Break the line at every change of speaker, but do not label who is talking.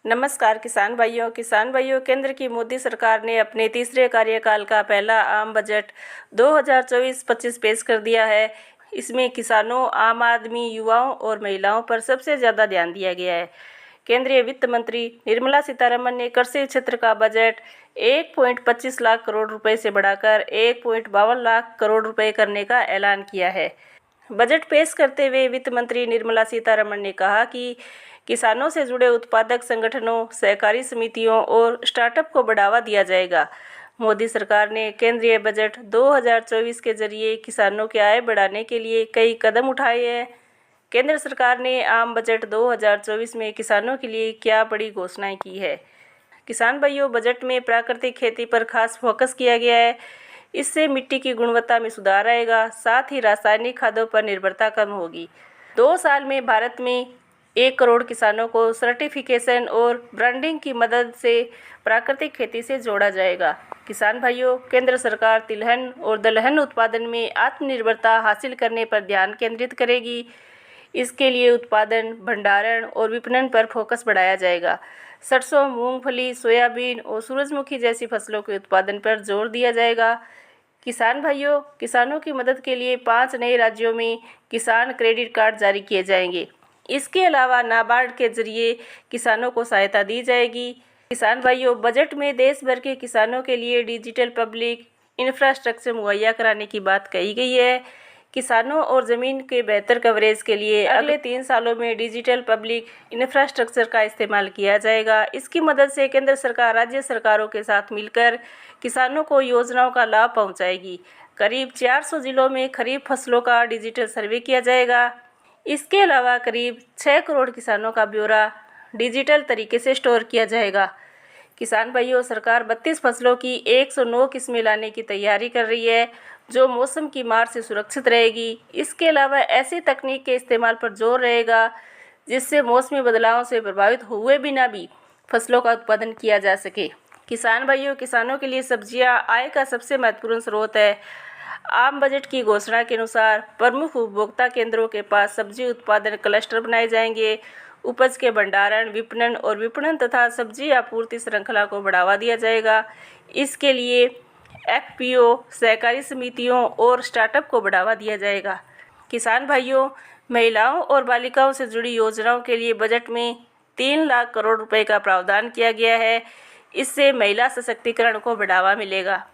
नमस्कार किसान भाइयों, केंद्र की मोदी सरकार ने अपने तीसरे कार्यकाल का पहला आम बजट 2024-25 पेश कर दिया है। इसमें किसानों, आम आदमी, युवाओं और महिलाओं पर सबसे ज़्यादा ध्यान दिया गया है। केंद्रीय वित्त मंत्री निर्मला सीतारमण ने कृषि क्षेत्र का बजट 1.25 लाख करोड़ रुपए से बढ़ाकर 1.52 लाख करोड़ रुपए करने का ऐलान किया है। बजट पेश करते हुए वित्त मंत्री निर्मला सीतारमण ने कहा कि किसानों से जुड़े उत्पादक संगठनों, सहकारी समितियों और स्टार्टअप को बढ़ावा दिया जाएगा। मोदी सरकार ने केंद्रीय बजट 2024 के जरिए किसानों की आय बढ़ाने के लिए कई कदम उठाए हैं। केंद्र सरकार ने आम बजट 2024 में किसानों के लिए क्या बड़ी घोषणाएं की है। किसान भाइयों, बजट में प्राकृतिक खेती पर खास फोकस किया गया है। इससे मिट्टी की गुणवत्ता में सुधार आएगा, साथ ही रासायनिक खादों पर निर्भरता कम होगी। 2 साल में भारत में 1 करोड़ किसानों को सर्टिफिकेशन और ब्रांडिंग की मदद से प्राकृतिक खेती से जोड़ा जाएगा। किसान भाइयों, केंद्र सरकार तिलहन और दलहन उत्पादन में आत्मनिर्भरता हासिल करने पर ध्यान केंद्रित करेगी। इसके लिए उत्पादन, भंडारण और विपणन पर फोकस बढ़ाया जाएगा। सरसों, मूंगफली, सोयाबीन और सूरजमुखी जैसी फसलों के उत्पादन पर जोर दिया जाएगा। किसान भाइयों, किसानों की मदद के लिए 5 नए राज्यों में किसान क्रेडिट कार्ड जारी किए जाएंगे। इसके अलावा नाबार्ड के जरिए किसानों को सहायता दी जाएगी। किसान भाइयों, बजट में देश भर के किसानों के लिए डिजिटल पब्लिक इंफ्रास्ट्रक्चर मुहैया कराने की बात कही गई है। किसानों और ज़मीन के बेहतर कवरेज के लिए अगले 3 सालों में डिजिटल पब्लिक इंफ्रास्ट्रक्चर का इस्तेमाल किया जाएगा। इसकी मदद से केंद्र सरकार राज्य सरकारों के साथ मिलकर किसानों को योजनाओं का लाभ पहुंचाएगी। करीब 400 जिलों में खरीफ फसलों का डिजिटल सर्वे किया जाएगा। इसके अलावा करीब 6 करोड़ किसानों का ब्यौरा डिजिटल तरीके से स्टोर किया जाएगा। किसान भाइयों, सरकार 32 फसलों की 109 किस्में लाने की तैयारी कर रही है, जो मौसम की मार से सुरक्षित रहेगी। इसके अलावा ऐसी तकनीक के इस्तेमाल पर जोर रहेगा जिससे मौसमी बदलावों से प्रभावित हुए बिना भी फसलों का उत्पादन किया जा सके। किसान भाइयों, किसानों के लिए सब्जियां आय का सबसे महत्वपूर्ण स्रोत है। आम बजट की घोषणा के अनुसार प्रमुख उपभोक्ता केंद्रों के पास सब्जी उत्पादन क्लस्टर बनाए जाएंगे। उपज के भंडारण, विपणन तथा सब्जी आपूर्ति श्रृंखला को बढ़ावा दिया जाएगा। इसके लिए एफपीओ, सहकारी समितियों और स्टार्टअप को बढ़ावा दिया जाएगा। किसान भाइयों, महिलाओं और बालिकाओं से जुड़ी योजनाओं के लिए बजट में 3 लाख करोड़ रुपए का प्रावधान किया गया है। इससे महिला सशक्तिकरण को बढ़ावा मिलेगा।